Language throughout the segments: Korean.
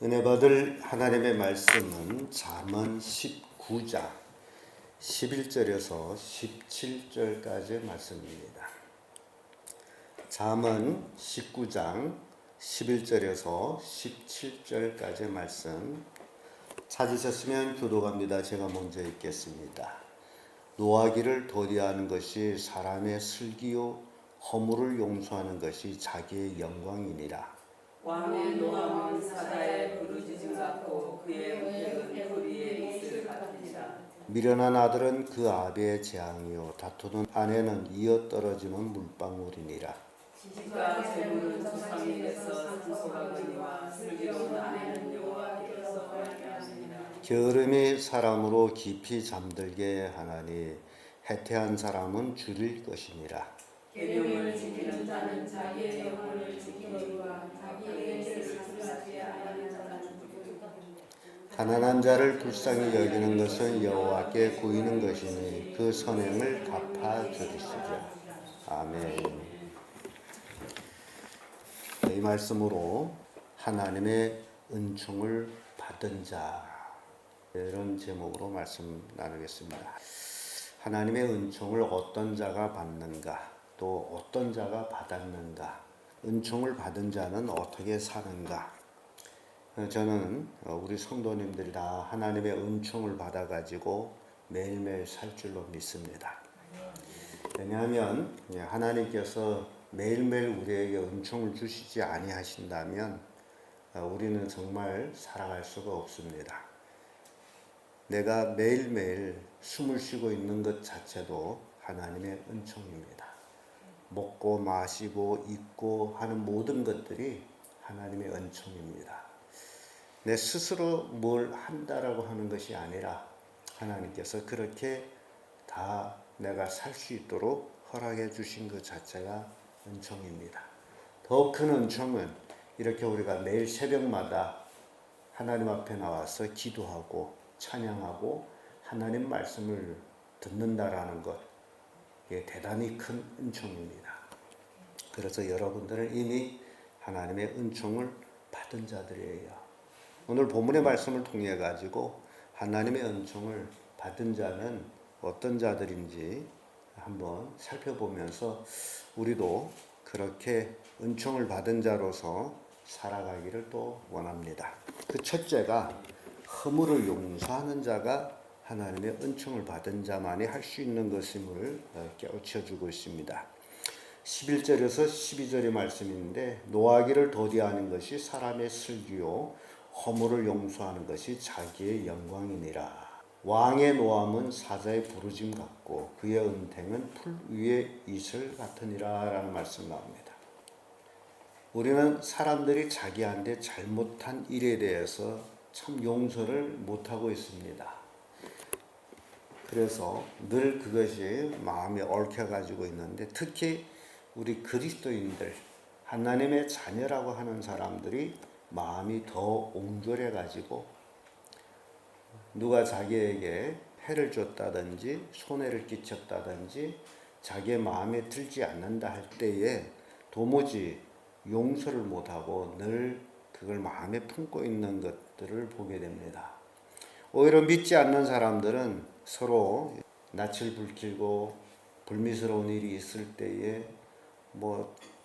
은혜 받을 하나님의 말씀은 잠언 19장 11절에서 17절까지의 말씀입니다. 잠언 19장 11절에서 17절까지의 말씀 찾으셨으면 교독합니다. 제가 먼저 읽겠습니다. 노하기를 도리하는 것이 사람의 슬기요 허물을 용서하는 것이 자기의 영광이니라. 왕의 노함은 사자의 부르짖음 같고 그의 은택은 소리의 이슬 같으니라. 미련한 아들은 그 아비의 재앙이요 다투는 아내는 이어떨어지는 물방울이니라. 지식과 재물은 조상에게서 상속하거니와 슬기로운 아내는 여호와께서 말미암으니라. 게으름이 사람으로 깊이 잠들게 하나니 해태한 사람은 줄일 것이니라. 계명을 지키는 자는 자기의 영혼을 지키니와 자기에게 상하지 아니하는 자는 죽으리라. 가난한 자를 불쌍히 여기는 것은 여호와께 구이는 것이니 그 선행을 갚아 주리시리라. 아멘. 이 말씀으로 하나님의 은총을 받은 자, 이런 제목으로 말씀 나누겠습니다. 하나님의 은총을 어떤 자가 받는가, 또 어떤 자가 받았는가, 은총을 받은 자는 어떻게 사는가. 저는 우리 성도님들이 다 하나님의 은총을 받아가지고 매일매일 살 줄로 믿습니다. 왜냐하면 하나님께서 매일매일 우리에게 은총을 주시지 아니하신다면 우리는 정말 살아갈 수가 없습니다. 내가 매일매일 숨을 쉬고 있는 것 자체도 하나님의 은총입니다. 먹고 마시고 입고 하는 모든 것들이 하나님의 은총입니다. 내 스스로 뭘 한다라고 하는 것이 아니라 하나님께서 그렇게 다 내가 살 수 있도록 허락해 주신 것 자체가 은총입니다. 더 큰 은총은 이렇게 우리가 매일 새벽마다 하나님 앞에 나와서 기도하고 찬양하고 하나님 말씀을 듣는다라는 것, 이게 대단히 큰 은총입니다. 그래서 여러분들은 이미 하나님의 은총을 받은 자들이에요. 오늘 본문의 말씀을 통해 가지고 하나님의 은총을 받은 자는 어떤 자들인지 한번 살펴보면서 우리도 그렇게 은총을 받은 자로서 살아가기를 또 원합니다. 그 첫째가 허물을 용서하는 자가 하나님의 은총을 받은 자만이 할 수 있는 것임을 깨우쳐주고 있습니다. 11절에서 12절의 말씀인데 노하기를 도리하는 것이 사람의 슬기요 허물을 용서하는 것이 자기의 영광이니라. 왕의 노함은 사자의 부르짐 같고 그의 은택은 풀 위의 이슬 같으니라 라는 말씀 나옵니다. 우리는 사람들이 자기한테 잘못한 일에 대해서 참 용서를 못하고 있습니다. 그래서 늘 그것이 마음에 얽혀가지고 있는데 특히 우리 그리스도인들, 하나님의 자녀라고 하는 사람들이 마음이 더 옹졸해가지고 누가 자기에게 해를 줬다든지 손해를 끼쳤다든지 자기의 마음에 들지 않는다 할 때에 도무지 용서를 못하고 늘 그걸 마음에 품고 있는 것들을 보게 됩니다. 오히려 믿지 않는 사람들은 서로 낯을 불키고 불미스러운 일이 있을 때에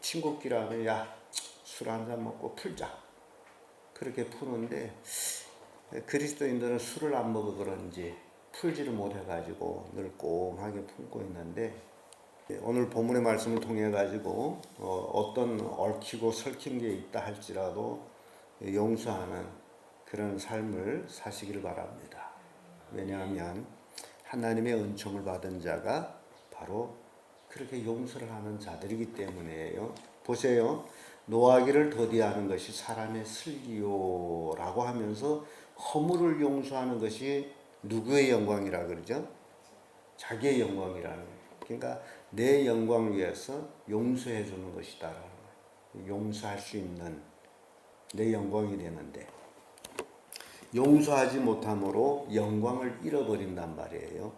친구끼리 하면 야, 술 한잔 먹고 풀자. 그렇게 푸는데 그리스도인들은 술을 안 먹어 그런지 풀지를 못해가지고 늘 꽁하게 품고 있는데 오늘 본문의 말씀을 통해 가지고 어떤 얽히고 설킨 게 있다 할지라도 용서하는 그런 삶을 사시길 바랍니다. 왜냐하면 하나님의 은총을 받은 자가 바로 그렇게 용서를 하는 자들이기 때문이에요. 보세요. 노하기를 더디하는 것이 사람의 슬기요라고 하면서 허물을 용서하는 것이 누구의 영광이라 그러죠? 자기의 영광이라는 거예요. 그러니까 내 영광 위해서 용서해 주는 것이다. 용서할 수 있는 내 영광이 되는데 용서하지 못함으로 영광을 잃어버린단 말이에요.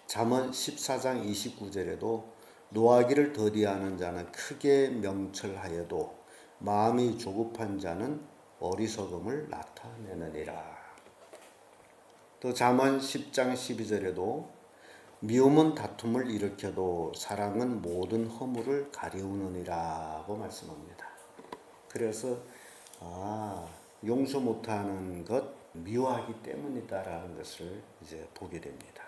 잠언 14장 29절에도 노하기를 더디하는 자는 크게 명철하여도 마음이 조급한 자는 어리석음을 나타내느니라. 또 잠언 10장 12절에도 미움은 다툼을 일으켜도 사랑은 모든 허물을 가리우느니라고 말씀합니다. 그래서 용서 못하는 것 미워하기 때문이다라는 것을 이제 보게 됩니다.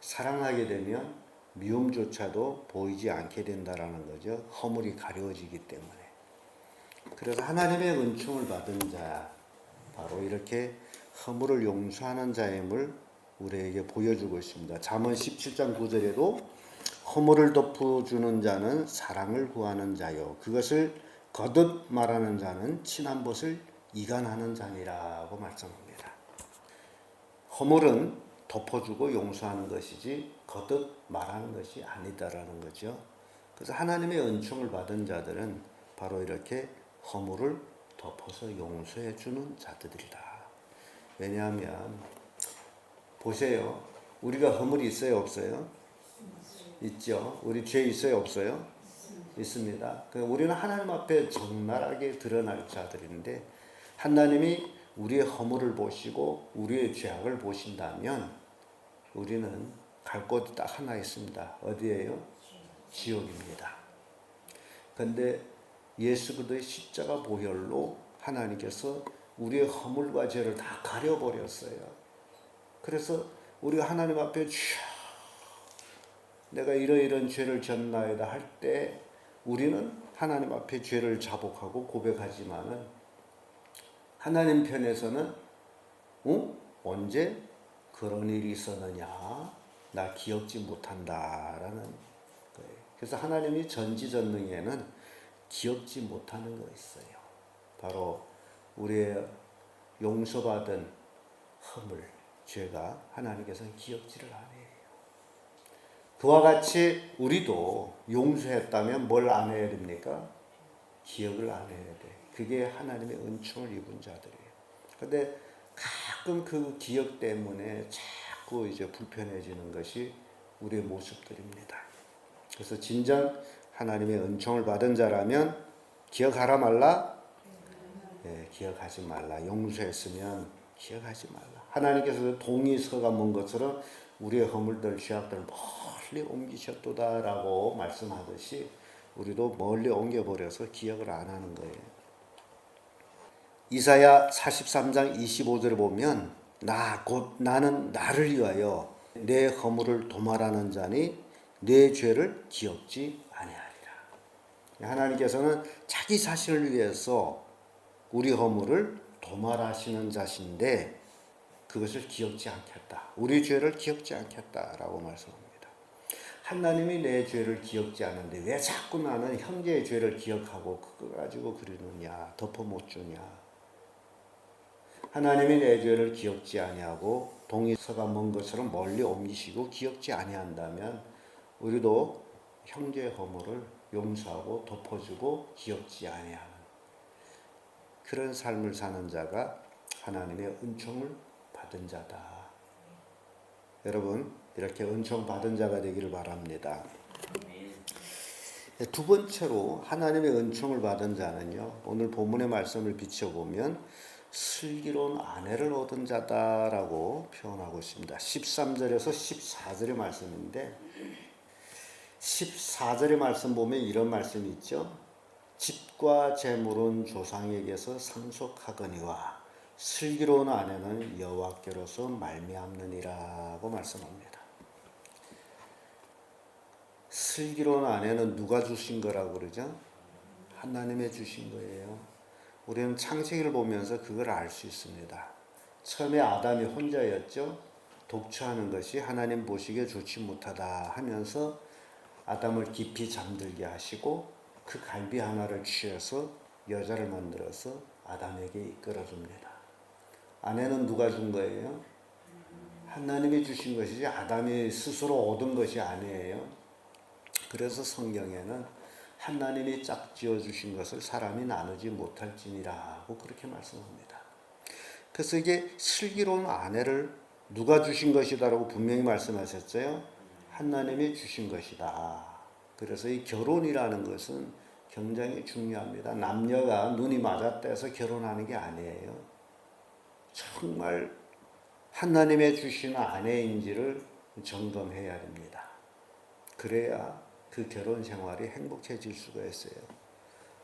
사랑하게 되면 미움조차도 보이지 않게 된다라는 거죠. 허물이 가려워지기 때문에. 그래서 하나님의 은총을 받은 자, 바로 이렇게 허물을 용서하는 자임을 우리에게 보여주고 있습니다. 잠언 17장 9절에도 허물을 덮어주는 자는 사랑을 구하는 자요, 그것을 거듭 말하는 자는 친한 것을 이간하는 자니라고 말씀합니다. 허물은 덮어주고 용서하는 것이지 거듭 말하는 것이 아니다라는 거죠. 그래서 하나님의 은총을 받은 자들은 바로 이렇게 허물을 덮어서 용서해 주는 자들이다. 왜냐하면 보세요. 우리가 허물이 있어요, 없어요? 있죠. 우리 죄 있어요, 없어요? 있습니다. 우리는 하나님 앞에 적나라하게 드러날 자들인데, 하나님이 우리의 허물을 보시고 우리의 죄악을 보신다면 우리는 갈 곳이 딱 하나 있습니다. 어디예요? 지옥입니다. 그런데 예수 그리스도의 십자가 보혈로 하나님께서 우리의 허물과 죄를 다 가려버렸어요. 그래서 우리가 하나님 앞에 내가 이러이러한 죄를 졌나이다 할 때 우리는 하나님 앞에 죄를 자복하고 고백하지만은 하나님 편에서는 언제 그런 일이 있었느냐, 나 기억지 못한다라는 거예요. 그래서 하나님이 전지전능에는 기억지 못하는 거 있어요. 바로 우리의 용서받은 허물, 죄가 하나님께서는 기억지를 안 해요. 그와 같이 우리도 용서했다면 뭘 안 해야 됩니까? 기억을 안 해야 돼. 그게 하나님의 은총을 입은 자들이에요. 그런데 가끔 그 기억 때문에 자꾸 이제 불편해지는 것이 우리의 모습들입니다. 그래서 진정 하나님의 은총을 받은 자라면 기억하라 말라? 네, 기억하지 말라. 용서했으면 기억하지 말라. 하나님께서 동이 서가 먼 것처럼 우리의 허물들, 죄악들을 멀리 옮기셨도다라고 말씀하듯이 우리도 멀리 옮겨버려서 기억을 안 하는 거예요. 이사야 43장 25절에 보면 나는 나를 위하여 내 허물을 도말하는 자니 내 죄를 기억지 아니하리라. 하나님께서는 자기 자신을 위해서 우리 허물을 도말하시는 자신데 그것을 기억지 않겠다. 우리 죄를 기억지 않겠다라고 말씀합니다. 하나님이 내 죄를 기억지 않는데 왜 자꾸 나는 형제의 죄를 기억하고 그거 가지고 그러느냐, 덮어 못 주냐. 하나님이 내 죄를 기억지 아니하고 동이 서가 먼 것처럼 멀리 옮기시고 기억지 아니한다면 우리도 형제의 허물을 용서하고 덮어주고 기억지 아니하는 그런 삶을 사는 자가 하나님의 은총을 받은 자다. 여러분, 이렇게 은총 받은 자가 되기를 바랍니다. 두 번째로 하나님의 은총을 받은 자는요, 오늘 본문의 말씀을 비춰보면 슬기로운 아내를 얻은 자다라고 표현하고 있습니다. 13절에서 14절의 말씀인데 14절의 말씀 보면 이런 말씀이 있죠. 집과 재물은 조상에게서 상속하거니와 슬기로운 아내는 여호와께로서 말미암느니라고 말씀합니다. 슬기로운 아내는 누가 주신 거라고 그러죠? 하나님의 주신 거예요. 우리는 창세기를 보면서 그걸 알 수 있습니다. 처음에 아담이 혼자였죠. 독처하는 것이 하나님 보시기에 좋지 못하다 하면서 아담을 깊이 잠들게 하시고 그 갈비 하나를 취해서 여자를 만들어서 아담에게 이끌어줍니다. 아내는 누가 준 거예요? 하나님이 주신 것이지 아담이 스스로 얻은 것이 아니에요. 그래서 성경에는 하나님이 짝지어 주신 것을 사람이 나누지 못할지니라고 그렇게 말씀합니다. 그래서 이게 슬기로운 아내를 누가 주신 것이다라고 분명히 말씀하셨어요. 하나님이 주신 것이다. 그래서 이 결혼이라는 것은 굉장히 중요합니다. 남녀가 눈이 맞았다 해서 결혼하는 게 아니에요. 정말 하나님의 주신 아내인지를 점검해야 됩니다. 그래야 그 결혼 생활이 행복해질 수가 있어요.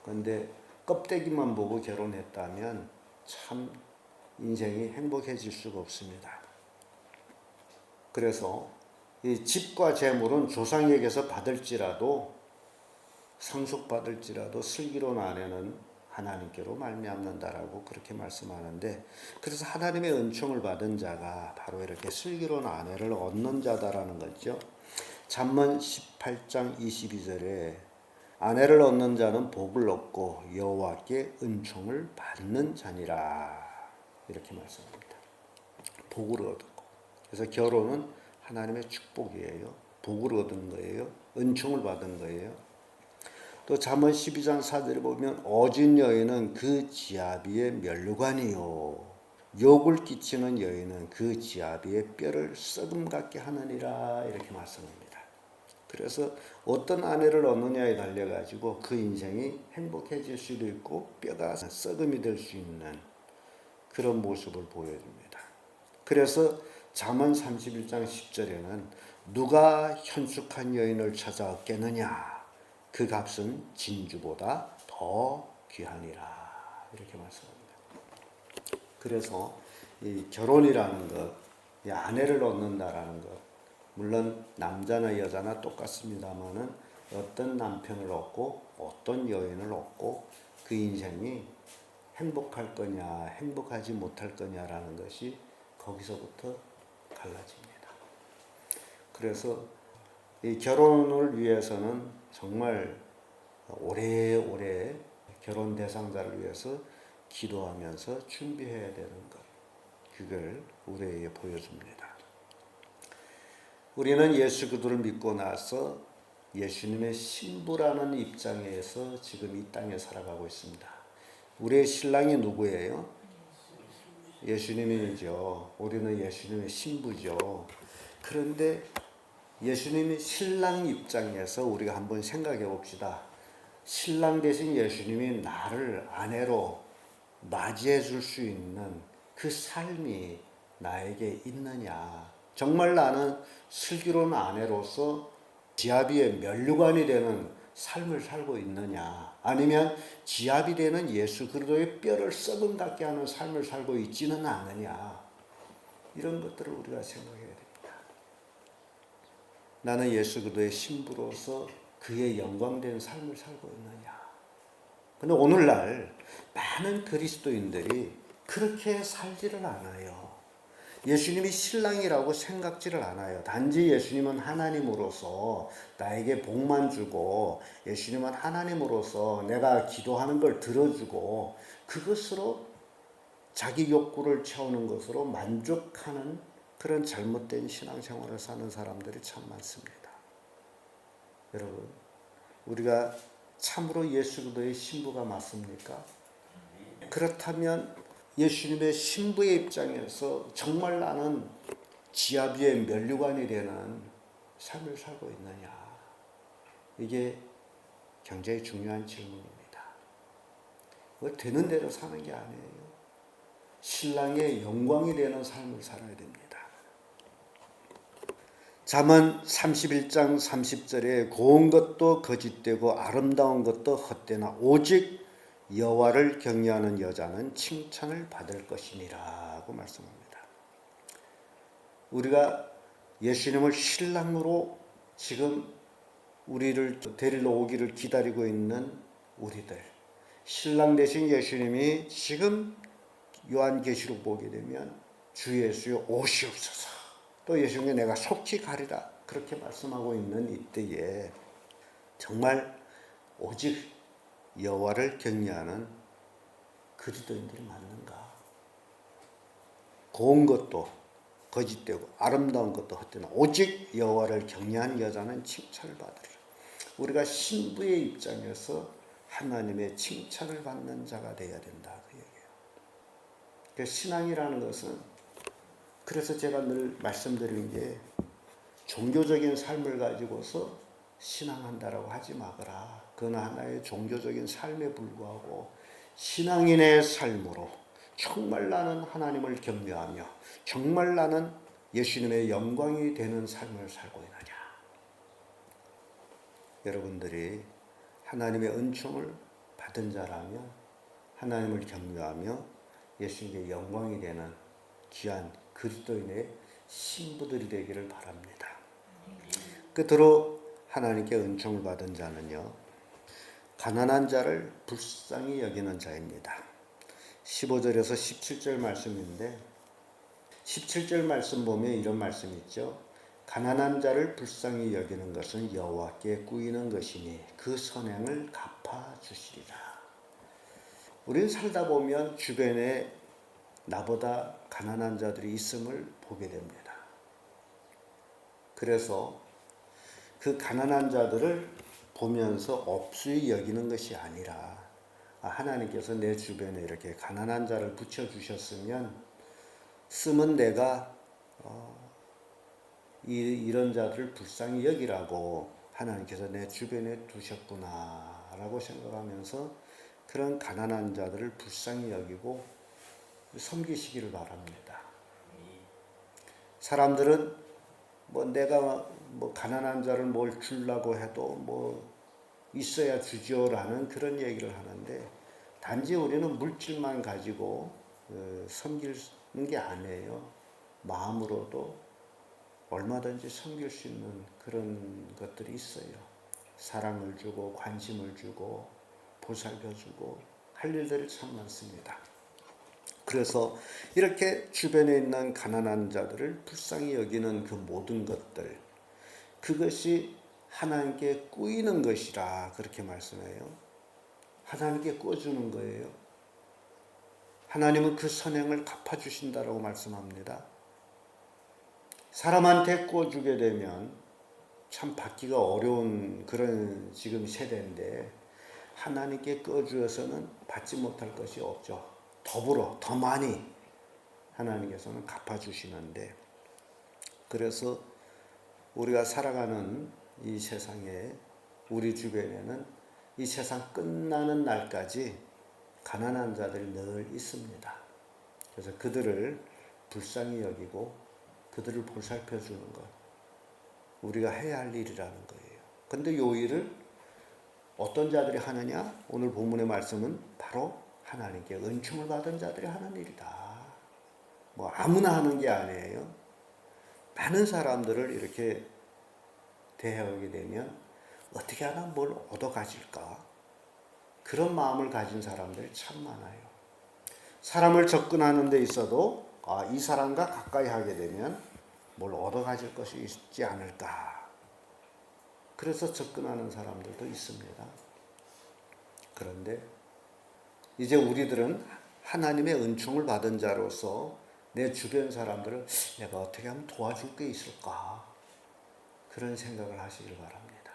그런데 껍데기만 보고 결혼했다면 참 인생이 행복해질 수가 없습니다. 그래서 이 집과 재물은 조상에게서 받을지라도 상속받을지라도 슬기로운 아내는 하나님께로 말미암는다라고 그렇게 말씀하는데, 그래서 하나님의 은총을 받은 자가 바로 이렇게 슬기로운 아내를 얻는 자다라는 거죠. 잠언 18장 22절에 아내를 얻는 자는 복을 얻고 여호와께 은총을 받는 자니라 이렇게 말씀합니다. 복을 얻고, 그래서 결혼은 하나님의 축복이에요. 복을 얻은 거예요. 은총을 받은 거예요. 또 잠언 12장 4절에 보면 어진 여인은 그 지아비의 면류관이요 욕을 끼치는 여인은 그 지아비의 뼈를 썩음 같게 하느니라 이렇게 말씀합니다. 그래서 어떤 아내를 얻느냐에 달려가지고 그 인생이 행복해질 수도 있고 뼈가 썩음이 될 수 있는 그런 모습을 보여줍니다. 그래서 잠언 31장 10절에는 누가 현숙한 여인을 찾아 얻겠느냐 그 값은 진주보다 더 귀하니라 이렇게 말씀합니다. 그래서 이 결혼이라는 것, 이 아내를 얻는다라는 것, 물론 남자나 여자나 똑같습니다만은 어떤 남편을 얻고 어떤 여인을 얻고 그 인생이 행복할 거냐 행복하지 못할 거냐라는 것이 거기서부터 갈라집니다. 그래서 이 결혼을 위해서는 정말 오래오래 결혼 대상자를 위해서 기도하면서 준비해야 되는 것, 그걸 우리에게 보여줍니다. 우리는 예수 그리스도를 믿고 나서 예수님의 신부라는 입장에서 지금 이 땅에 살아가고 있습니다. 우리의 신랑이 누구예요? 예수님이죠. 우리는 예수님의 신부죠. 그런데 예수님이 신랑 입장에서 우리가 한번 생각해 봅시다. 신랑 대신 예수님이 나를 아내로 맞이해 줄 수 있는 그 삶이 나에게 있느냐. 정말 나는 슬기로운 아내로서 지아비의 면류관이 되는 삶을 살고 있느냐. 아니면 지아비 되는 예수 그리스도의 뼈를 썩음 같게 하는 삶을 살고 있지는 않느냐. 이런 것들을 우리가 생각해야 됩니다. 나는 예수 그리스도의 신부로서 그의 영광된 삶을 살고 있느냐. 근데 오늘날 많은 그리스도인들이 그렇게 살지를 않아요. 예수님이 신랑이라고 생각지를 않아요. 단지 예수님은 하나님으로서 나에게 복만 주고 예수님은 하나님으로서 내가 기도하는 걸 들어주고 그것으로 자기 욕구를 채우는 것으로 만족하는 그런 잘못된 신앙생활을 사는 사람들이 참 많습니다. 여러분, 우리가 참으로 예수 그리스도의 신부가 맞습니까? 그렇다면 예수님의 신부의 입장에서 정말 나는 지아비의 면류관이 되는 삶을 살고 있느냐? 이게 굉장히 중요한 질문입니다. 되는 대로 사는 게 아니에요. 신랑의 영광이 되는 삶을 살아야 됩니다. 잠언 31장 30절에 고운 것도 거짓되고 아름다운 것도 헛되나 오직 여호와를 경외하는 여자는 칭찬을 받을 것이니라고 말씀합니다. 우리가 예수님을 신랑으로 지금 우리를 데리러 오기를 기다리고 있는 우리들, 신랑 되신 예수님이 지금 요한계시록 보게 되면 주 예수여 오시옵소서, 또 예수님께 내가 속히 가리라 그렇게 말씀하고 있는 이때에 정말 오직 여호와를 경외하는 그리스도인들이 맞는가? 고운 것도 거짓되고 아름다운 것도 헛되나 오직 여호와를 경외하는 여자는 칭찬을 받으리라. 우리가 신부의 입장에서 하나님의 칭찬을 받는 자가 되어야 된다 그 얘기예요. 그러니까 신앙이라는 것은, 그래서 제가 늘 말씀드리는 게 종교적인 삶을 가지고서 신앙한다라고 하지 마거라. 그건 하나의 종교적인 삶에 불구하고 신앙인의 삶으로 정말 나는 하나님을 경외하며 정말 나는 예수님의 영광이 되는 삶을 살고 있느냐. 여러분들이 하나님의 은총을 받은 자라면 하나님을 경외하며 예수님의 영광이 되는 귀한 그리스도인의 신부들이 되기를 바랍니다. 끝으로 하나님께 은총을 받은 자는요, 가난한 자를 불쌍히 여기는 자입니다. 15절에서 17절 말씀인데 17절 말씀 보면 이런 말씀이 있죠. 가난한 자를 불쌍히 여기는 것은 여호와께 꾸이는 것이니 그 선행을 갚아주시리라. 우리는 살다 보면 주변에 나보다 가난한 자들이 있음을 보게 됩니다. 그래서 그 가난한 자들을 보면서 업수히 여기는 것이 아니라 하나님께서 내 주변에 이렇게 가난한 자를 붙여주셨으면 쓰면 내가 이런 자들을 불쌍히 여기라고 하나님께서 내 주변에 두셨구나 라고 생각하면서 그런 가난한 자들을 불쌍히 여기고 섬기시기를 바랍니다. 사람들은 내가 가난한 자를 뭘 주려고 해도 있어야 주지요라는 그런 얘기를 하는데 단지 우리는 물질만 가지고 섬기는 게 아니에요. 마음으로도 얼마든지 섬길 수 있는 그런 것들이 있어요. 사랑을 주고 관심을 주고 보살펴주고 할 일들이 참 많습니다. 그래서 이렇게 주변에 있는 가난한 자들을 불쌍히 여기는 그 모든 것들, 그것이 하나님께 꾸이는 것이라 그렇게 말씀해요. 하나님께 꾸어주는 거예요. 하나님은 그 선행을 갚아주신다라고 말씀합니다. 사람한테 꾸어주게 되면 참 받기가 어려운 그런 지금 세대인데 하나님께 꾸어주어서는 받지 못할 것이 없죠. 더불어 더 많이 하나님께서는 갚아주시는데, 그래서 우리가 살아가는 이 세상에 우리 주변에는 이 세상 끝나는 날까지 가난한 자들이 늘 있습니다. 그래서 그들을 불쌍히 여기고 그들을 보살펴 주는 것, 우리가 해야 할 일이라는 거예요. 근데 이 일을 어떤 자들이 하느냐? 오늘 본문의 말씀은 바로 하나님께 은총을 받은 자들이 하는 일이다. 아무나 하는 게 아니에요. 많은 사람들을 이렇게 대하게 되면 어떻게 하나 뭘 얻어 가질까? 그런 마음을 가진 사람들이 참 많아요. 사람을 접근하는 데 있어도 이 사람과 가까이 하게 되면 뭘 얻어 가질 것이 있지 않을까? 그래서 접근하는 사람들도 있습니다. 그런데 이제 우리들은 하나님의 은총을 받은 자로서 내 주변 사람들을 내가 어떻게 하면 도와줄 게 있을까? 그런 생각을 하시길 바랍니다.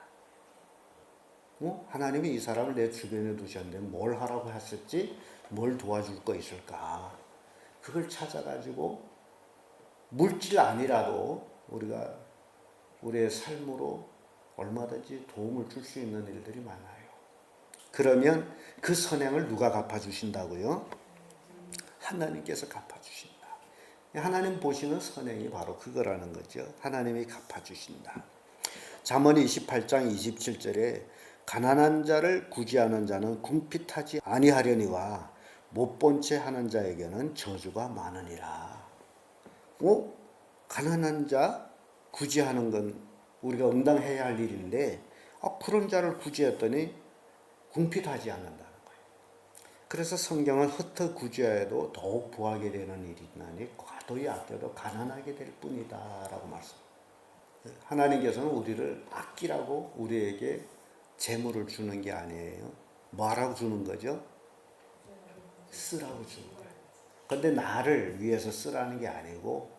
하나님이 이 사람을 내 주변에 두셨는데 뭘 하라고 하셨지? 뭘 도와줄 거 있을까? 그걸 찾아가지고 물질 아니라도 우리가 우리의 삶으로 얼마든지 도움을 줄 수 있는 일들이 많아요. 그러면 그 선행을 누가 갚아주신다고요? 하나님께서 갚아주신다. 하나님 보시는 선행이 바로 그거라는 거죠. 하나님이 갚아주신다. 잠언 28장 27절에 가난한 자를 구제하는 자는 궁핍하지 아니하려니와 못 본 채 하는 자에게는 저주가 많으니라. 가난한 자 구제하는 건 우리가 응당해야 할 일인데 그런 자를 구제했더니 궁핍하지 않는다는 거예요. 그래서 성경은 흩어 구제해도 더욱 부하게 되는 일이 있나니 과도히 아껴도 가난하게 될 뿐이다 라고 말씀합니다. 하나님께서는 우리를 아끼라고 우리에게 재물을 주는 게 아니에요. 뭐라고 주는 거죠? 쓰라고 주는 거예요. 그런데 나를 위해서 쓰라는 게 아니고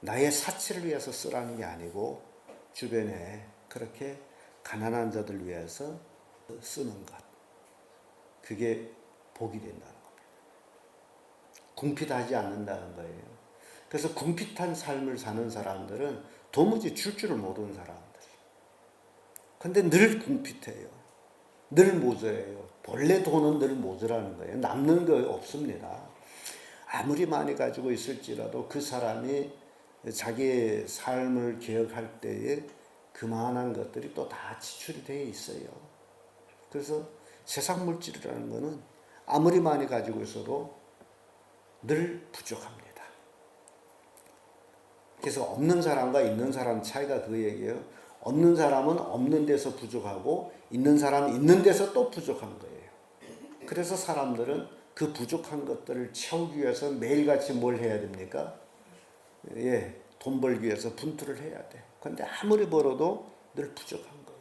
나의 사치를 위해서 쓰라는 게 아니고 주변에 그렇게 가난한 자들 위해서 쓰는 것, 그게 복이 된다는 겁니다. 궁핍하지 않는다는 거예요. 그래서 궁핍한 삶을 사는 사람들은 도무지 줄 줄을 모르는 사람들. 근데 늘 궁핍해요. 늘 모자예요. 본래 돈은 늘 모자라는 거예요. 남는 거 없습니다. 아무리 많이 가지고 있을지라도 그 사람이 자기의 삶을 기억할 때에 그만한 것들이 또 다 지출이 되어 있어요. 그래서 세상 물질이라는 것은 아무리 많이 가지고 있어도 늘 부족합니다. 그래서 없는 사람과 있는 사람 차이가 그 얘기예요. 없는 사람은 없는 데서 부족하고 있는 사람은 있는 데서 또 부족한 거예요. 그래서 사람들은 그 부족한 것들을 채우기 위해서 매일같이 뭘 해야 됩니까? 돈 벌기 위해서 분투를 해야 돼. 그런데 아무리 벌어도 늘 부족한 거예요.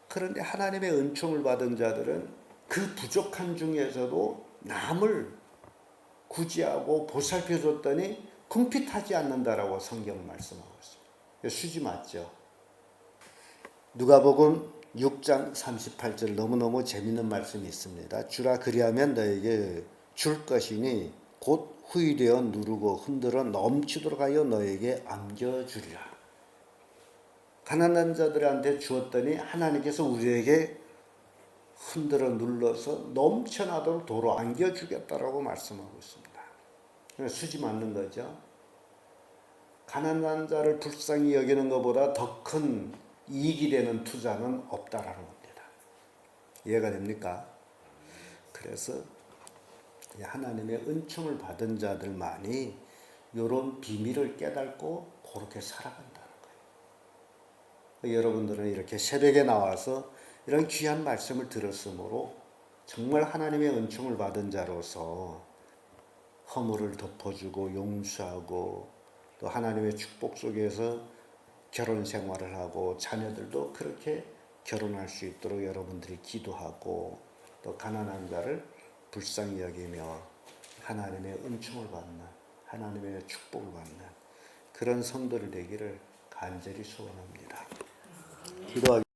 그런데 하나님의 은총을 받은 자들은 그 부족한 중에서도 남을 구제하고 보살펴줬더니 궁핍하지 않는다라고 성경 말씀하고 있습니다. 수지 맞죠? 누가복음 6장 38절 너무너무 재밌는 말씀이 있습니다. 주라 그리하면 너에게 줄 것이니 곧 후일되어 누르고 흔들어 넘치도록 하여 너에게 안겨주리라. 가난한 자들한테 주었더니 하나님께서 우리에게 흔들어 눌러서 넘쳐나도록 도로 안겨주겠다라고 말씀하고 있습니다. 수지 맞는 거죠. 가난한 자를 불쌍히 여기는 것보다 더 큰 이익이 되는 투자는 없다라는 겁니다. 이해가 됩니까? 그래서 하나님의 은총을 받은 자들만이 이런 비밀을 깨닫고 그렇게 살아간다는 거예요. 여러분들은 이렇게 새벽에 나와서 이런 귀한 말씀을 들었으므로 정말 하나님의 은총을 받은 자로서 허물을 덮어주고 용서하고 또 하나님의 축복 속에서 결혼 생활을 하고 자녀들도 그렇게 결혼할 수 있도록 여러분들이 기도하고 또 가난한 자를 불쌍히 여기며 하나님의 은총을 받는 하나님의 축복을 받는 그런 성도들 되기를 간절히 소원합니다. 기도하겠습니다.